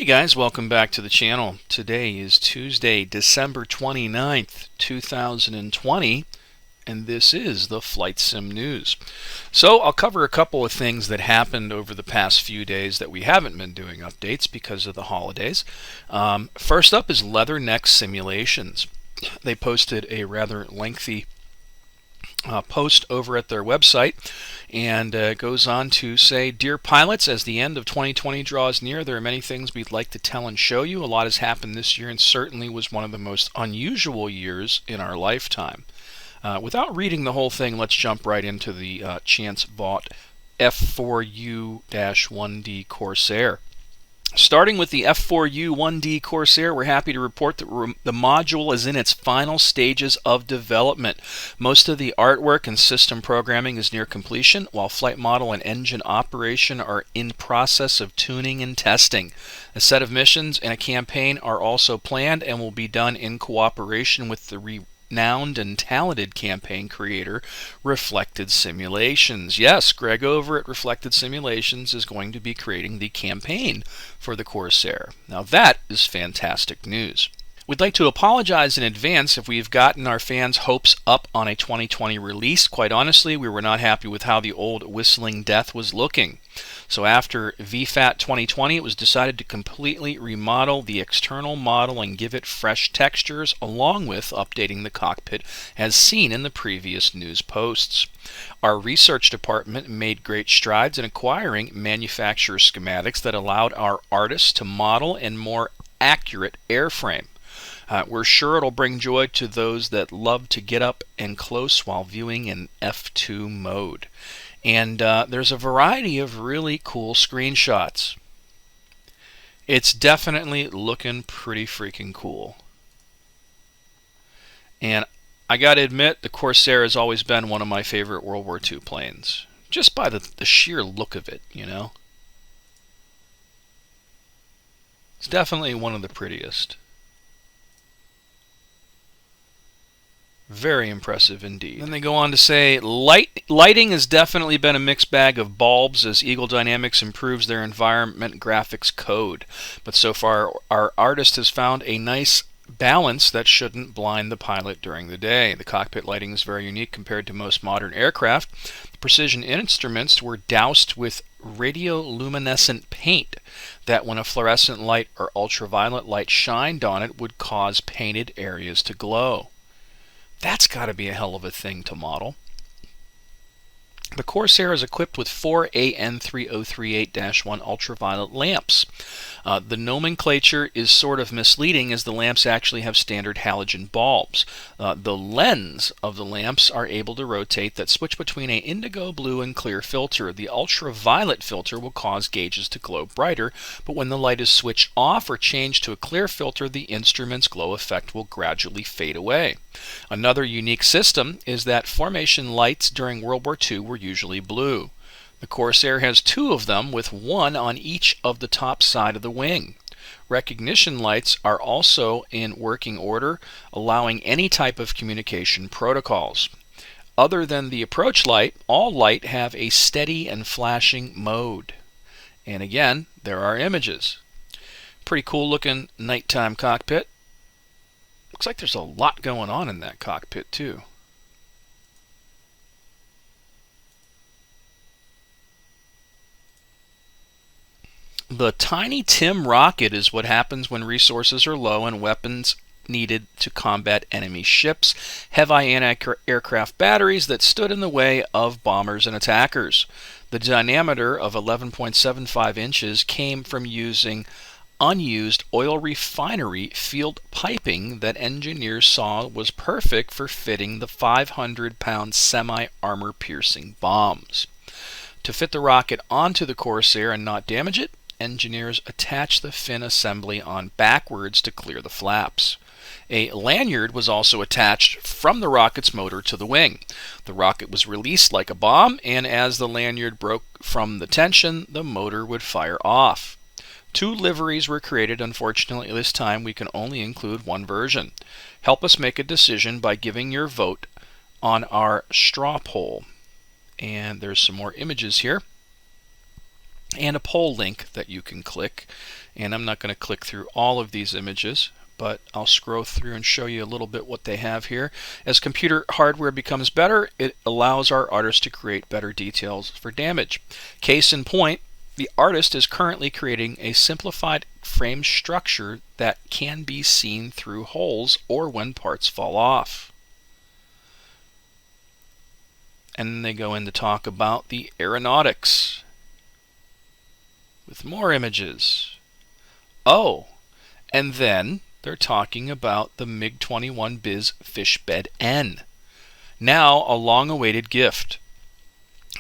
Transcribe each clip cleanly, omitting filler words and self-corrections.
guys, welcome back to the channel. Today is Tuesday, December 29th, 2020, and this is the Flight Sim News. So I'll cover a couple of things that happened over the past few days that we haven't been doing updates because of the holidays. First up is Leatherneck Simulations. They posted a rather lengthy post over at their website, and goes on to say, "Dear pilots, as the end of 2020 draws near, there are many things we'd like to tell and show you. A lot has happened this year and certainly was one of the most unusual years in our lifetime." Without reading the whole thing, let's jump right into the chance bought F4U-1D Corsair. Starting with the F4U-1D Corsair, we're happy to report that the module is in its final stages of development. Most of the artwork and system programming is near completion, while flight model and engine operation are in process of tuning and testing. A set of missions and a campaign are also planned and will be done in cooperation with the renowned and talented campaign creator, Reflected Simulations. Yes, Greg over at Reflected Simulations is going to be creating the campaign for the Corsair. Now that is fantastic news. We'd like to apologize in advance if we've gotten our fans' hopes up on a 2020 release. Quite honestly, we were not happy with how the old Whistling Death was looking. So after VFAT 2020, it was decided to completely remodel the external model and give it fresh textures, along with updating the cockpit as seen in the previous news posts. Our research department made great strides in acquiring manufacturer schematics that allowed our artists to model a more accurate airframe. We're sure it'll bring joy to those that love to get up and close while viewing in F2 mode. And there's a variety of really cool screenshots. It's definitely looking pretty freaking cool. And I gotta admit, the Corsair has always been one of my favorite World War II planes. Just by the sheer look of it, you know. It's definitely one of the prettiest. Very impressive indeed. Then they go on to say, lighting has definitely been a mixed bag of bulbs as Eagle Dynamics improves their environment graphics code. But so far, our artist has found a nice balance that shouldn't blind the pilot during the day. The cockpit lighting is very unique compared to most modern aircraft. The precision instruments were doused with radioluminescent paint that when a fluorescent light or ultraviolet light shined on it would cause painted areas to glow. That's got to be a hell of a thing to model. The Corsair is equipped with 4 AN3038-1 ultraviolet lamps. The nomenclature is sort of misleading as the lamps actually have standard halogen bulbs. The lens of the lamps are able to rotate that switch between an indigo, blue, and clear filter. The ultraviolet filter will cause gauges to glow brighter, but when the light is switched off or changed to a clear filter, the instrument's glow effect will gradually fade away. Another unique system is that formation lights during World War II were usually blue. The Corsair has 2 of them with 1 on each of the top side of the wing. Recognition lights are also in working order, allowing any type of communication protocols. Other than the approach light, all light have a steady and flashing mode. And again, there are images. Pretty cool looking nighttime cockpit. Looks like there's a lot going on in that cockpit too. The Tiny Tim rocket is what happens when resources are low and weapons needed to combat enemy ships, heavy anti-aircraft batteries that stood in the way of bombers and attackers. The diameter of 11.75 inches came from using unused oil refinery field piping that engineers saw was perfect for fitting the 500-pound semi-armor piercing bombs. To fit the rocket onto the Corsair and not damage it, engineers attached the fin assembly on backwards to clear the flaps. A lanyard was also attached from the rocket's motor to the wing. The rocket was released like a bomb, and as the lanyard broke from the tension, the motor would fire off. 2 liveries were created. Unfortunately, this time we can only include 1 version. Help us make a decision by giving your vote on our straw poll. And there's some more images here. and a poll link that you can click. And I'm not going to click through all of these images, but I'll scroll through and show you a little bit what they have here. As computer hardware becomes better, it allows our artists to create better details for damage. Case in point, the artist is currently creating a simplified frame structure that can be seen through holes or when parts fall off. And then they go in to talk about the aeronautics with more images. Oh, and then they're talking about the MiG-21 Biz Fishbed N. Now a long-awaited gift.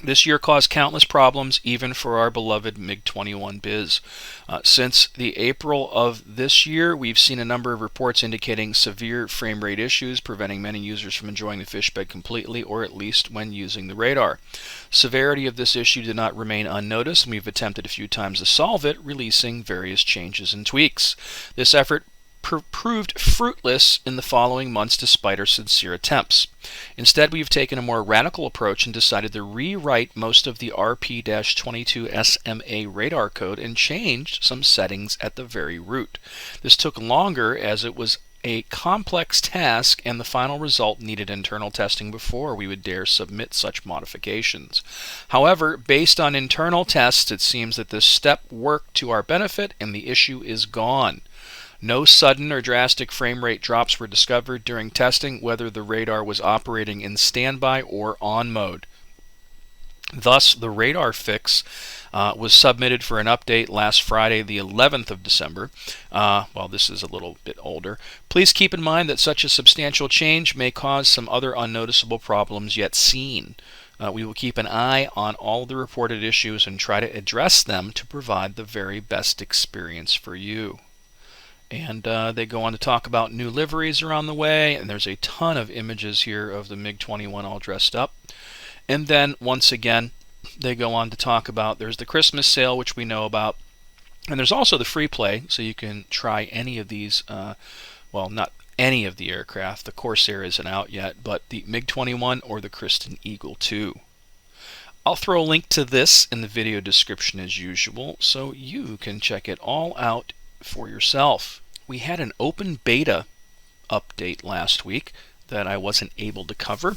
This year caused countless problems, even for our beloved MiG-21 Biz. Since the April of this year, we've seen a number of reports indicating severe frame rate issues, preventing many users from enjoying the fishbed completely, or at least when using the radar. Severity of this issue did not remain unnoticed, and we've attempted a few times to solve it, releasing various changes and tweaks. This effort proved fruitless in the following months despite our sincere attempts. Instead, we've taken a more radical approach and decided to rewrite most of the RP-22 SMA radar code and changed some settings at the very root. This took longer as it was a complex task, and the final result needed internal testing before we would dare submit such modifications. However, based on internal tests, it seems that this step worked to our benefit and the issue is gone. No sudden or drastic frame rate drops were discovered during testing, whether the radar was operating in standby or on mode. Thus, the radar fix was submitted for an update last Friday, the 11th of December. Well, this is a little bit older. Please keep in mind that such a substantial change may cause some other unnoticeable problems yet seen. We will keep an eye on all the reported issues and try to address them to provide the very best experience for you. And they go on to talk about new liveries are on the way, and there's a ton of images here of the MiG-21 all dressed up. And then, once again, they go on to talk about there's the Christmas sale, which we know about, and there's also the free play, so you can try any of these, well, not any of the aircraft. The Corsair isn't out yet, but the MiG-21 or the Kristen Eagle 2. I'll throw a link to this in the video description as usual, so you can check it all out for yourself. We had an open beta update last week that I wasn't able to cover.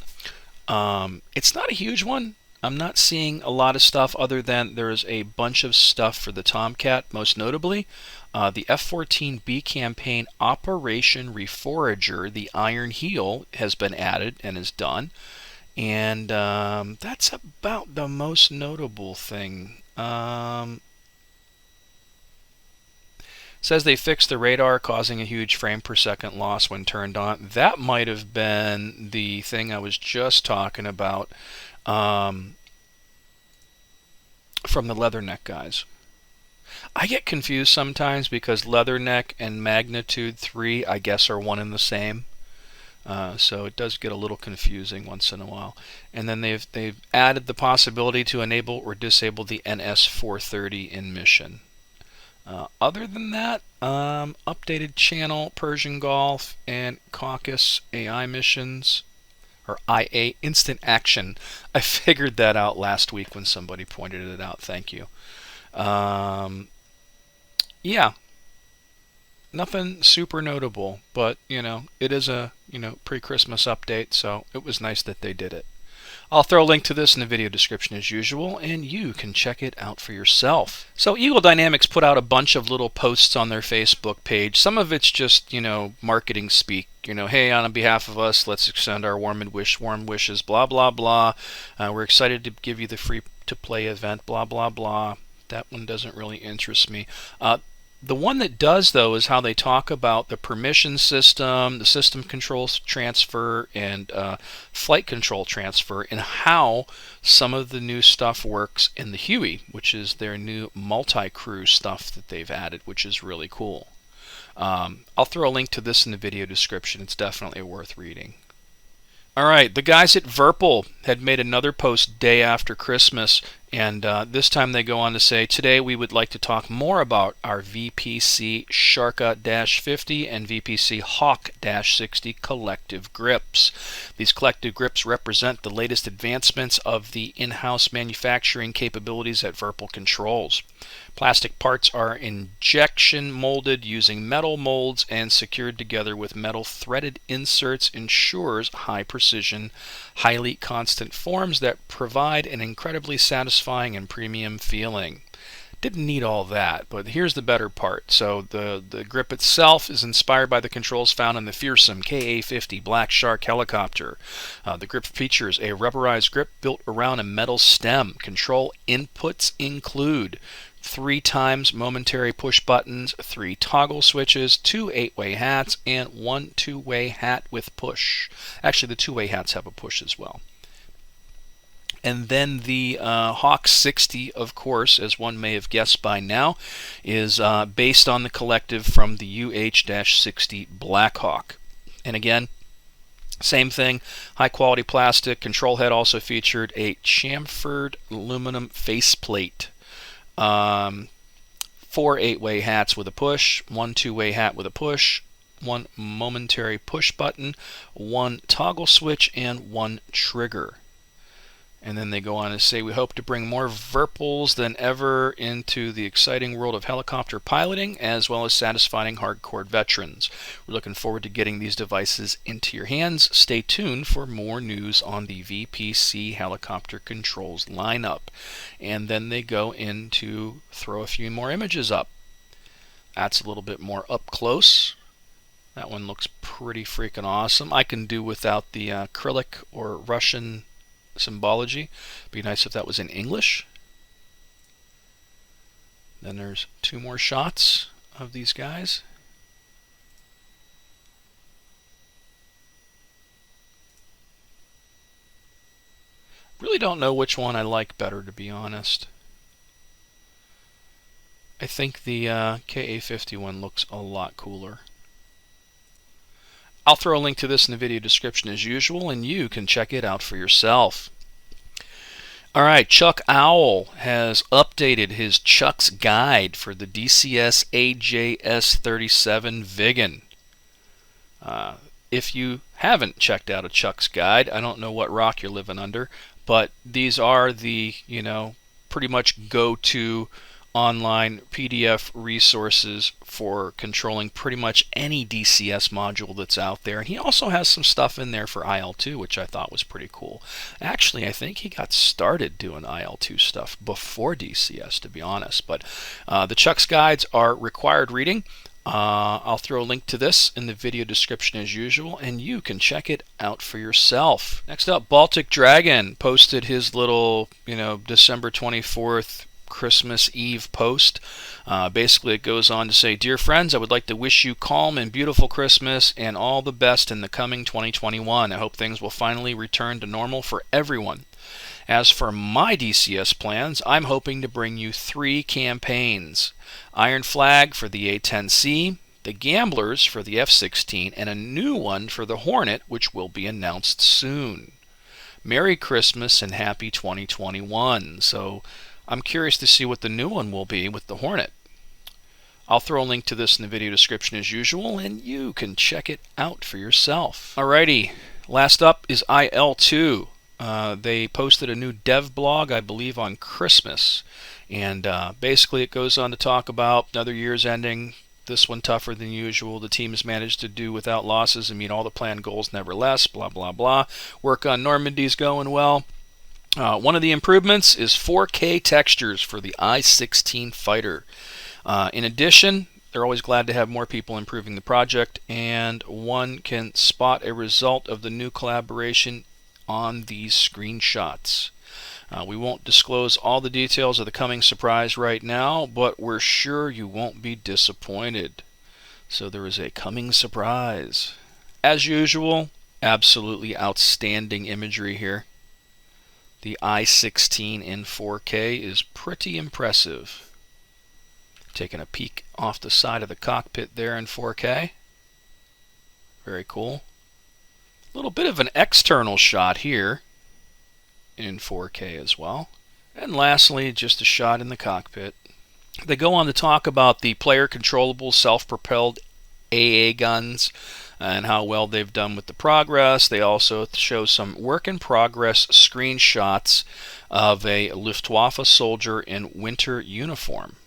It's not a huge one. I'm not seeing a lot of stuff other than there's a bunch of stuff for the Tomcat, most notably the F-14B campaign Operation Reforager, the Iron Heel, has been added and is done. And that's about the most notable thing. Says they fixed the radar, causing a huge frame per second loss when turned on. That might have been the thing I was just talking about from the Leatherneck guys. I get confused sometimes because Leatherneck and Magnitude 3, I guess, are one and the same. So it does get a little confusing once in a while. And then they've added the possibility to enable or disable the NS-430 in mission. Other than that, updated channel, Persian Gulf, and Caucasus AI missions, or IA, instant action. I figured that out last week when somebody pointed it out. Thank you. Yeah, nothing super notable, but, you know, it is a, pre-Christmas update, so it was nice that they did it. I'll throw a link to this in the video description as usual, and you can check it out for yourself. So Eagle Dynamics put out a bunch of little posts on their Facebook page. Some of it's just, marketing speak. Hey, on behalf of us, let's extend our warm wishes, blah, blah, blah. We're excited to give you the free-to-play event, blah, blah, blah. That one doesn't really interest me. The one that does, though, is how they talk about the permission system, the system controls transfer, and flight control transfer, and how some of the new stuff works in the Huey, which is their new multi-crew stuff that they've added, which is really cool. I'll throw a link to this in the video description. It's definitely worth reading. Alright, the guys at Virpil had made another post day after Christmas, And this time they go on to say, today we would like to talk more about our VPC Sharka-50 and VPC Hawk-60 collective grips. These collective grips represent the latest advancements of the in-house manufacturing capabilities at Virpil Controls. Plastic parts are injection molded using metal molds and secured together with metal threaded inserts ensures high precision, highly constant forms that provide an incredibly satisfying and premium feeling. Didn't need all that, but here's the better part. So the grip itself is inspired by the controls found in the fearsome KA-50 Black Shark helicopter. The grip features a rubberized grip built around a metal stem. Control inputs include 3 times momentary push buttons, 3 toggle switches, 2 8-way hats, and 1 2-way hat with push. Actually, the 2-way hats have a push as well. And then the Hawk 60, of course, as one may have guessed by now, is based on the collective from the UH-60 Blackhawk. And again, same thing, high quality plastic. Control head also featured a chamfered aluminum faceplate. 4 8-way hats with a push, 1 2-way hat with a push, 1 momentary push button, 1 toggle switch, and 1 trigger. And then they go on to say, we hope to bring more Virpils than ever into the exciting world of helicopter piloting, as well as satisfying hardcore veterans. We're looking forward to getting these devices into your hands. Stay tuned for more news on the VPC Helicopter Controls lineup. And then they go in to throw a few more images up. That's a little bit more up close. That one looks pretty freaking awesome. I can do without the acrylic or Russian symbology. Be nice if that was in English. Then there's 2 more shots of these guys. Really don't know which one I like better, to be honest. I think the KA-50 one looks a lot cooler. I'll throw a link to this in the video description as usual, and you can check it out for yourself. Alright, Chuck Owl has updated his Chuck's Guide for the DCS AJS37 Viggen. If you haven't checked out a Chuck's Guide, I don't know what rock you're living under, but these are the, pretty much go-to online PDF resources for controlling pretty much any DCS module that's out there. And he also has some stuff in there for IL-2, which I thought was pretty cool. Actually, I think he got started doing IL-2 stuff before DCS, to be honest. But the Chuck's Guides are required reading. I'll throw a link to this in the video description as usual, and you can check it out for yourself. Next up, Baltic Dragon posted his little, December 24th Christmas Eve post. Basically it goes on to say, dear friends, I would like to wish you calm and beautiful Christmas and all the best in the coming 2021. I hope things will finally return to normal for everyone. As for my DCS plans, I'm hoping to bring you 3 campaigns. Iron Flag for the A-10C, the Gamblers for the F-16, and a new one for the Hornet, which will be announced soon. Merry Christmas and happy 2021. So I'm curious to see what the new one will be with the Hornet. I'll throw a link to this in the video description as usual, and you can check it out for yourself. Alrighty, last up is IL-2. They posted a new dev blog, I believe, on Christmas. And basically it goes on to talk about another year's ending, this one tougher than usual. The team has managed to do without losses and meet all the planned goals nevertheless, blah, blah, blah. Work on Normandy's going well. One of the improvements is 4K textures for the I-16 fighter. In addition, they're always glad to have more people improving the project, and one can spot a result of the new collaboration on these screenshots. We won't disclose all the details of the coming surprise right now, but we're sure you won't be disappointed. So there is a coming surprise. As usual, absolutely outstanding imagery here. The I-16 in 4K is pretty impressive. Taking a peek off the side of the cockpit there in 4K. Very cool. A little bit of an external shot here in 4K as well. And lastly, just a shot in the cockpit. They go on to talk about the player controllable self-propelled AA guns and how well they've done with the progress. They also show some work in progress screenshots of a Luftwaffe soldier in winter uniform.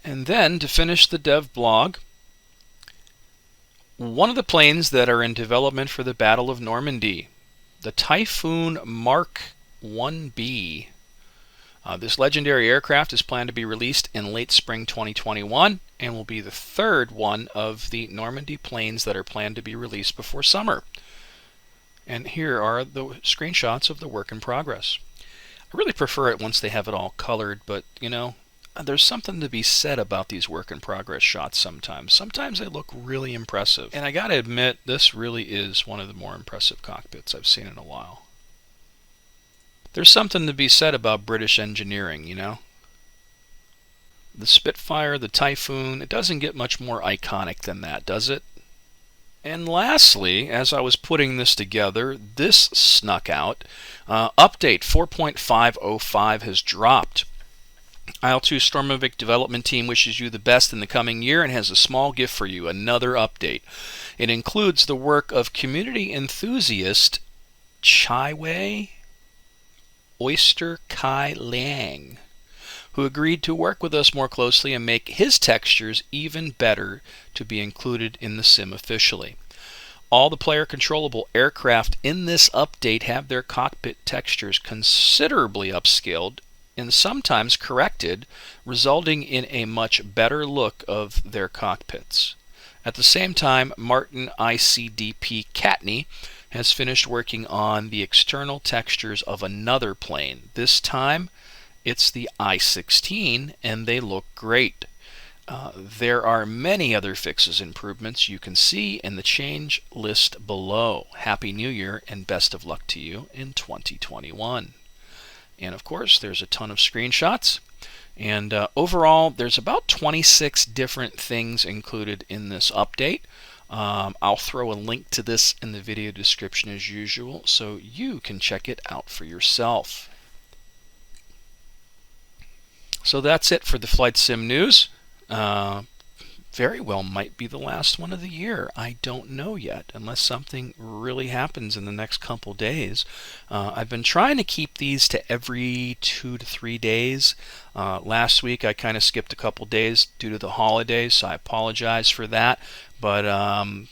And then to finish the dev blog, one of the planes that are in development for the Battle of Normandy, the Typhoon Mark 1B. This legendary aircraft is planned to be released in late spring 2021 and will be the third one of the Normandy planes that are planned to be released before summer. And here are the screenshots of the work in progress. I really prefer it once they have it all colored, but you know, there's something to be said about these work in progress shots sometimes. Sometimes they look really impressive. And I gotta admit, this really is one of the more impressive cockpits I've seen in a while. There's something to be said about British engineering, you know? The Spitfire, the Typhoon, it doesn't get much more iconic than that, does it? And lastly, as I was putting this together, this snuck out. Update 4.505 has dropped. IL-2 Stormovic development team wishes you the best in the coming year and has a small gift for you, another update. It includes the work of community enthusiast Chaiwei Oyster Kai Liang, who agreed to work with us more closely and make his textures even better to be included in the sim officially. All the player controllable aircraft in this update have their cockpit textures considerably upscaled and sometimes corrected, resulting in a much better look of their cockpits. At the same time, Martin ICDP Catney has finished working on the external textures of another plane. This time, it's the I-16, and they look great. There are many other fixes and improvements you can see in the change list below. Happy New Year and best of luck to you in 2021. And of course, there's a ton of screenshots. And overall, there's about 26 different things included in this update. I'll throw a link to this in the video description as usual, so you can check it out for yourself. So that's it for the Flight Sim news. Very well might be the last one of the year. I don't know yet, unless something really happens in the next couple days. I've been trying to keep these to every 2 to 3 days. Last week I kind of skipped a couple days due to the holidays, so I apologize for that. But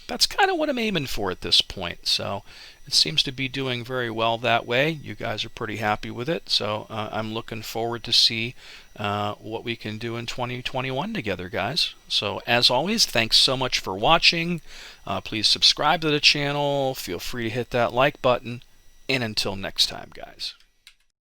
that's kind of what I'm aiming for at this point. So it seems to be doing very well that way. You guys are pretty happy with it. So I'm looking forward to see what we can do in 2021 together, guys. So as always, thanks so much for watching. Please subscribe to the channel. Feel free to hit that like button. And until next time, guys.